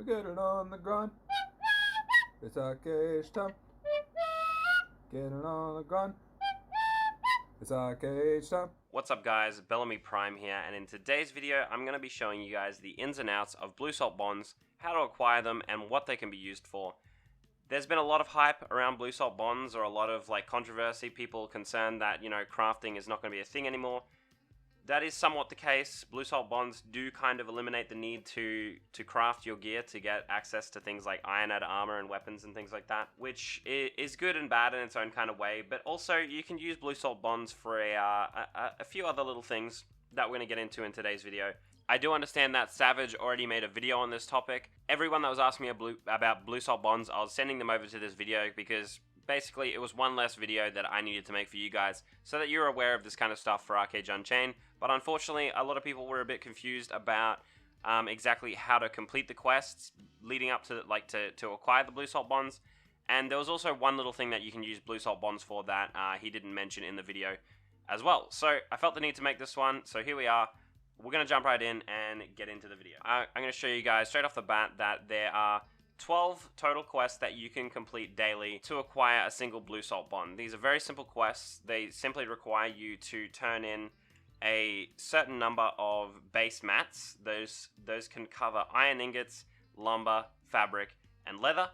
get it on the grind. It's ArcheAge time. Get it on the grind. It's ArcheAge time. What's up guys, Belamy Prime here, and in today's video I'm going to be showing you guys the ins and outs of blue salt bonds, how to acquire them, and what they can be used for. There's been a lot of hype around blue salt bonds, or a lot of controversy, people concerned that, crafting is not going to be a thing anymore. That is somewhat the case. Blue salt bonds do kind of eliminate the need to craft your gear to get access to things like ironed armor and weapons and things like that, which is good and bad in its own kind of way, but also you can use blue salt bonds for a few other little things that we're going to get into in today's video. I do understand that Savage already made a video on this topic. Everyone that was asking me about blue salt bonds, I was sending them over to this video because basically it was one less video that I needed to make for you guys so that you're aware of this kind of stuff for ArcheAge Unchained. But unfortunately, a lot of people were a bit confused about exactly how to complete the quests leading up to to acquire the blue salt bonds. And there was also one little thing that you can use blue salt bonds for that he didn't mention in the video as well. So I felt the need to make this one, so here we are. We're going to jump right in and get into the video. I'm going to show you guys straight off the bat that there are 12 total quests that you can complete daily to acquire a single blue salt bond. These are very simple quests. They simply require you to turn in a certain number of base mats. Those can cover iron ingots, lumber, fabric, and leather.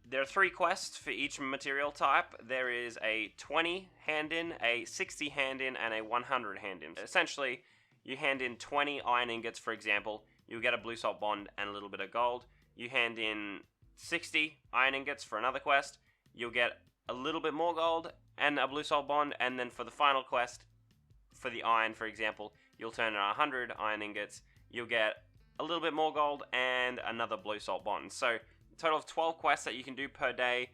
There are 3 quests for each material type. There is a 20 hand-in, a 60 hand-in, and a 100 hand-in. Essentially, you hand in 20 iron ingots, for example, you'll get a blue salt bond and a little bit of gold. You hand in 60 iron ingots for another quest, you'll get a little bit more gold and a blue salt bond, and then for the final quest, for the iron, for example, you'll turn in 100 iron ingots, you'll get a little bit more gold and another blue salt bond. So, a total of 12 quests that you can do per day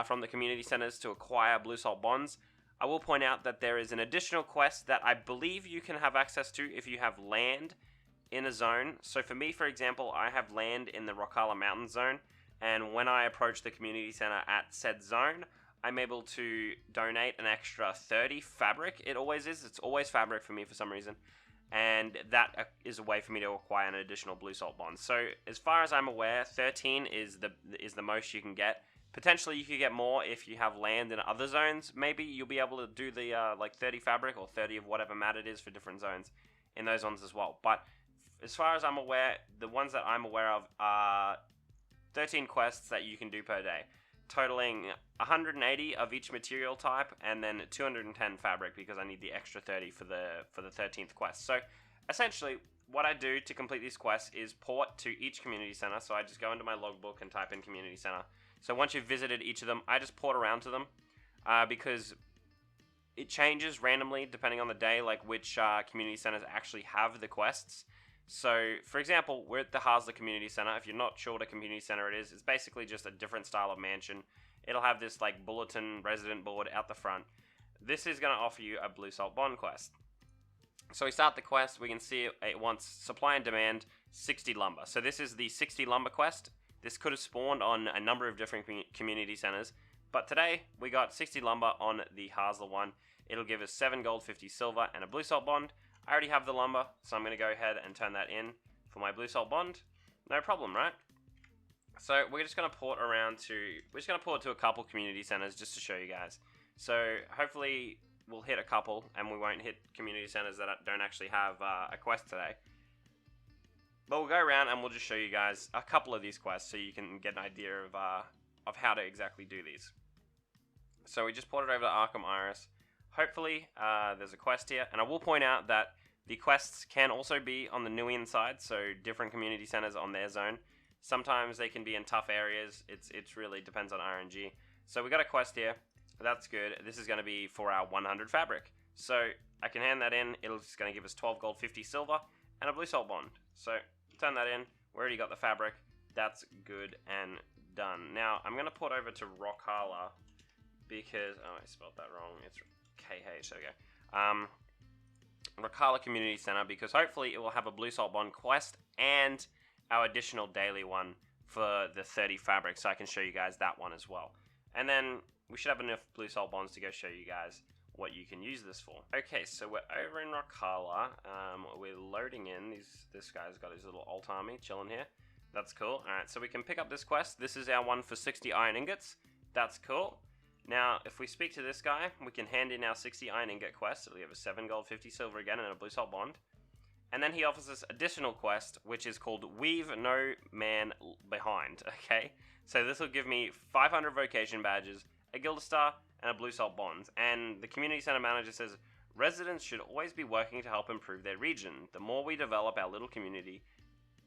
from the community centers to acquire blue salt bonds. I will point out that there is an additional quest that I believe you can have access to if you have land in a zone. So for me, for example, I have land in the Rockala Mountain zone, and when I approach the community center at said zone, I'm able to donate an extra 30 fabric. It always is. It's always fabric for me for some reason, and that is a way for me to acquire an additional blue salt bond. So as far as I'm aware, 13 is the most you can get. Potentially you could get more if you have land in other zones. Maybe you'll be able to do the 30 fabric or 30 of whatever mat it is for different zones in those ones as well. But as far as I'm aware, the ones that I'm aware of are 13 quests that you can do per day, totaling 180 of each material type, and then 210 fabric because I need the extra 30 for the 13th quest. So essentially, what I do to complete these quests is port to each community center. So I just go into my logbook and type in community center. So once you've visited each of them, I just port around to them because it changes randomly depending on the day, like which community centers actually have the quests. So, for example, we're at the Harsler Community Center. If you're not sure what a community center it is, it's basically just a different style of mansion. It'll have this bulletin resident board out the front. This is going to offer you a blue salt bond quest. So we start the quest, we can see it wants supply and demand 60 lumber. So this is the 60 lumber quest. This could have spawned on a number of different community centers, but today we got 60 lumber on the Harsler one. It'll give us 7 gold, 50 silver, and a blue salt bond. I already have the lumber, so I'm going to go ahead and turn that in for my blue salt bond. No problem, right? So we're just going to port to a couple community centers just to show you guys. So hopefully we'll hit a couple, and we won't hit community centers that don't actually have a quest today. But we'll go around and we'll just show you guys a couple of these quests so you can get an idea of how to exactly do these. So we just ported over to Arkham Iris. Hopefully there's a quest here, and I will point out that the quests can also be on the Nuian side, so different community centers on their zone. Sometimes they can be in tough areas. It's really depends on RNG. So we got a quest here. That's good. This is going to be for our 100 fabric. So I can hand that in. It's going to give us 12 gold, 50 silver, and a blue salt bond. So turn that in. We already got the fabric. That's good and done. Now I'm going to port over to Rockala because I spelled that wrong. It's KH. There we go. Rockala Community Center, because hopefully it will have a blue salt bond quest and our additional daily one for the 30 fabric, so I can show you guys that one as well. And then we should have enough blue salt bonds to go show you guys what you can use this for. Okay, so we're over in Rockala. We're loading in. This guy's got his little alt army chilling here. That's cool. Alright, so we can pick up this quest. This is our one for 60 iron ingots. That's cool. Now, if we speak to this guy, we can hand in our 60 iron ingot quest. We have a 7 gold, 50 silver again, and a blue salt bond. And then he offers us additional quest, which is called Weave No Man Behind, okay? So this will give me 500 vocation badges, a Gilda Star, and a blue salt bond. And the community center manager says, residents should always be working to help improve their region. The more we develop our little community,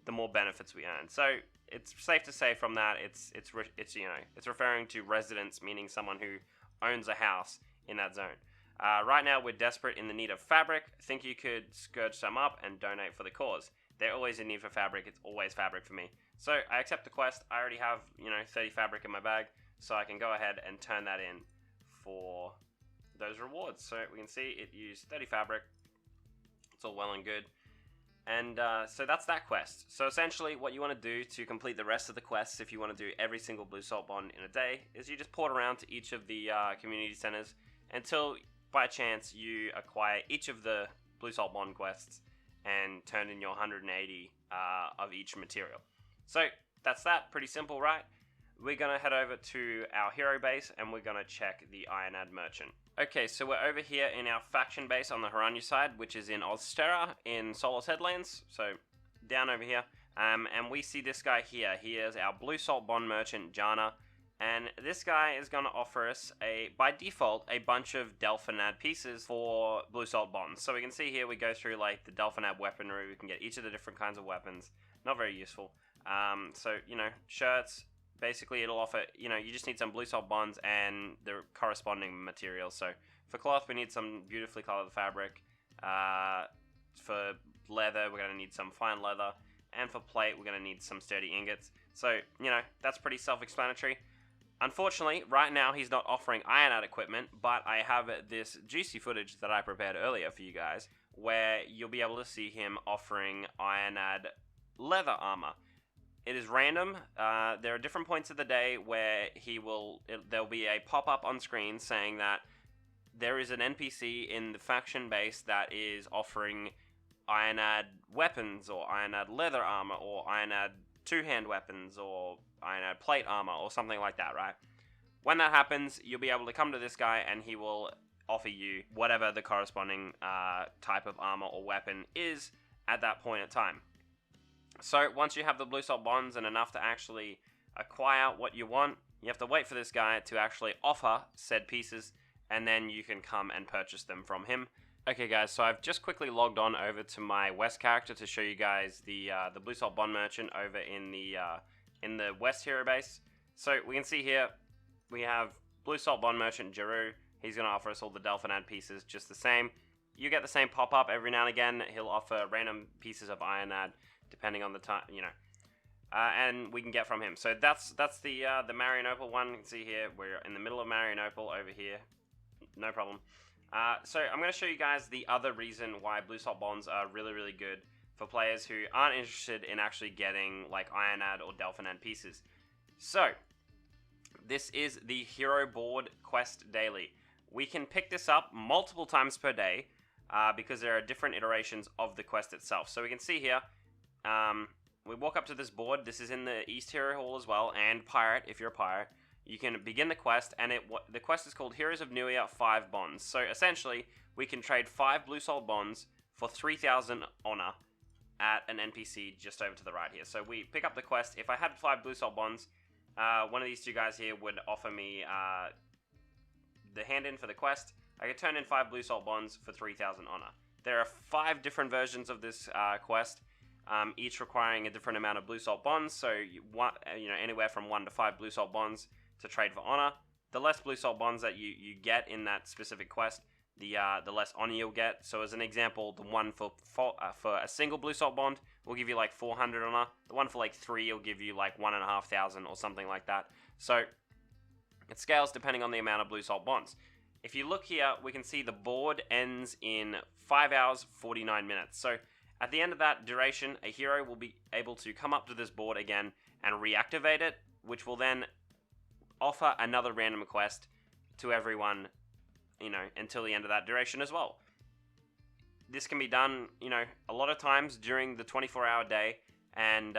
the more benefits we earn. So it's safe to say from that, it's referring to residents, meaning someone who owns a house in that zone. Right now, we're desperate in the need of fabric. Think you could scourge some up and donate for the cause. They're always in need for fabric. It's always fabric for me. So I accept the quest. I already have, 30 fabric in my bag, so I can go ahead and turn that in for those rewards. So we can see it used 30 fabric. It's all well and good. And so that's that quest. So essentially what you want to do to complete the rest of the quests, if you want to do every single blue salt bond in a day, is you just port around to each of the community centers until by chance you acquire each of the blue salt bond quests and turn in your 180 of each material. So that's that. Pretty simple, right? We're going to head over to our hero base and we're going to check the Ironad merchant. Okay, so we're over here in our faction base on the Haranya side, which is in Ozterra in Solos Headlands. So down over here. And we see this guy here. He is our blue salt bond merchant, Jana. And this guy is going to offer us, by default, a bunch of Delphinad pieces for blue salt bonds. So we can see here, we go through like the Delphinad weaponry. We can get each of the different kinds of weapons. Not very useful. So, shirts. Basically, it'll offer, you just need some blue salt bonds and the corresponding materials. So for cloth, we need some beautifully colored fabric. For leather, we're going to need some fine leather. And for plate, we're going to need some sturdy ingots. So, that's pretty self-explanatory. Unfortunately, right now he's not offering Ironad equipment, but I have this juicy footage that I prepared earlier for you guys, where you'll be able to see him offering Ironad leather armor. It is random. There are different points of the day where there'll be a pop-up on screen saying that there is an NPC in the faction base that is offering Ironad weapons, or Ironad leather armor, or Ironad two-hand weapons, or Ironad plate armor, or something like that, right? When that happens, you'll be able to come to this guy and he will offer you whatever the corresponding type of armor or weapon is at that point in time. So once you have the blue salt bonds and enough to actually acquire what you want, you have to wait for this guy to actually offer said pieces, and then you can come and purchase them from him. Okay guys, so I've just quickly logged on over to my West character to show you guys the blue salt bond merchant over in the West hero base. So we can see here we have blue salt bond merchant Jeru. He's going to offer us all the Delphinad pieces just the same. You get the same pop-up every now and again. He'll offer random pieces of Ironad depending on the time, and we can get from him. So that's the Marianople one. You can see here we're in the middle of Marianople over here. No problem. So I'm going to show you guys the other reason why blue salt bonds are really, really good for players who aren't interested in actually getting like Ironad or Delphinad pieces. So this is the hero board quest daily. We can pick this up multiple times per day because there are different iterations of the quest itself. So we can see here, we walk up to this board. This is in the East Hero Hall as well, and Pirate if you're a pirate. You can begin the quest, and the quest is called Heroes of New Year 5 Bonds. So essentially, we can trade 5 blue salt bonds for 3,000 honor at an NPC just over to the right here. So we pick up the quest. If I had 5 blue salt bonds, one of these two guys here would offer me the hand-in for the quest. I could turn in 5 blue salt bonds for 3,000 honor. There are 5 different versions of this quest, each requiring a different amount of blue salt bonds. So anywhere from 1 to 5 blue salt bonds to trade for honor. The less blue salt bonds that you get in that specific quest, the less honor you'll get. So as an example, the one for a single blue salt bond will give you like 400 honor. The one for like 3 will give you like 1,500 or something like that. So it scales depending on the amount of blue salt bonds. If you look here, we can see the board ends in 5 hours, 49 minutes. So at the end of that duration, a hero will be able to come up to this board again and reactivate it, which will then offer another random quest to everyone, until the end of that duration as well. This can be done, a lot of times during the 24-hour day, and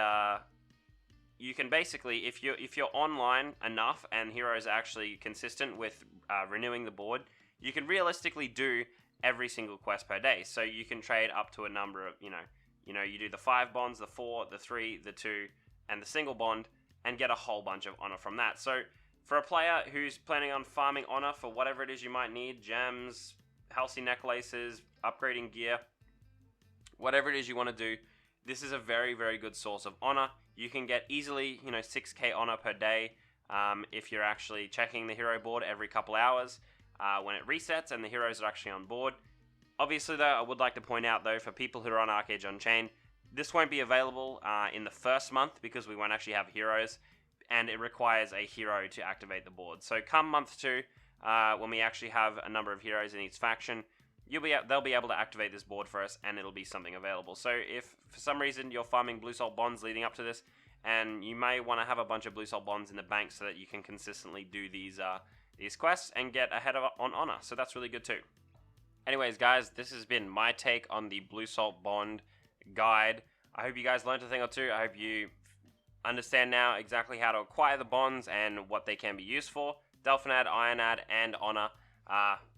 you can basically, if you're online enough and heroes are actually consistent with renewing the board, you can realistically do every single quest per day. So you can trade up to a number of, you do the 5 bonds, the 4, the 3, the 2, and the single bond, and get a whole bunch of honor from that. So for a player who's planning on farming honor for whatever it is you might need, gems, healthy necklaces, upgrading gear, whatever it is you want to do, this is a very, very good source of honor. You can get easily, 6k honor per day if you're actually checking the hero board every couple hours when it resets and the heroes are actually on board. Obviously, though, I would like to point out, though, for people who are on ArcheAge Unchained, this won't be available in the first month because we won't actually have heroes, and it requires a hero to activate the board. So come month 2, when we actually have a number of heroes in each faction, they'll be able to activate this board for us, and it'll be something available. So if for some reason you're farming Blue Salt Bonds leading up to this, and you may want to have a bunch of Blue Salt Bonds in the bank so that you can consistently do these quests and get ahead on honor. So that's really good too. Anyways, guys, this has been my take on the Blue Salt Bond guide. I hope you guys learned a thing or two. I hope you understand now exactly how to acquire the bonds and what they can be used for. Delphinad, Ironad, and honor.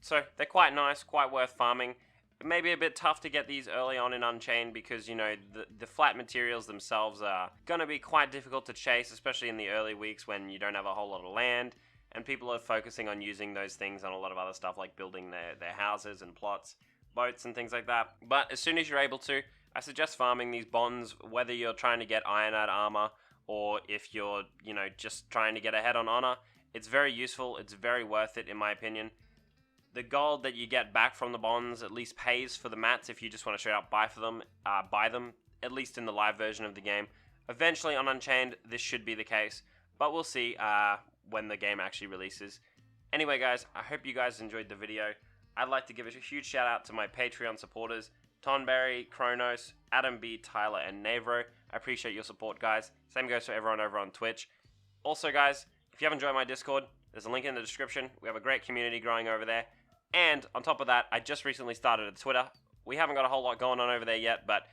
So they're quite nice, quite worth farming. It may be a bit tough to get these early on in Unchained because, the flat materials themselves are going to be quite difficult to chase, especially in the early weeks when you don't have a whole lot of land and people are focusing on using those things on a lot of other stuff like building their houses and plots, boats and things like that. But as soon as you're able to, I suggest farming these bonds, whether you're trying to get Ironad armor or if you're, just trying to get ahead on honor. It's very useful. It's very worth it in my opinion. The gold that you get back from the bonds at least pays for the mats if you just want to straight up buy them, at least in the live version of the game. Eventually on Unchained, this should be the case, but we'll see when the game actually releases. Anyway, guys, I hope you guys enjoyed the video. I'd like to give a huge shout out to my Patreon supporters, Tonberry, Kronos, Adam B, Tyler, and Navro. I appreciate your support, guys. Same goes for everyone over on Twitch. Also, guys, if you haven't joined my Discord, there's a link in the description. We have a great community growing over there. And on top of that, I just recently started a Twitter. We haven't got a whole lot going on over there yet, but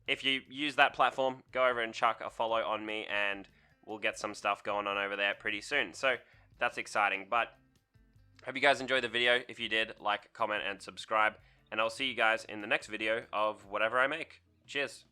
if you use that platform, go over and chuck a follow on me, and we'll get some stuff going on over there pretty soon. So that's exciting. But hope you guys enjoyed the video. If you did, like, comment, and subscribe. And I'll see you guys in the next video of whatever I make. Cheers.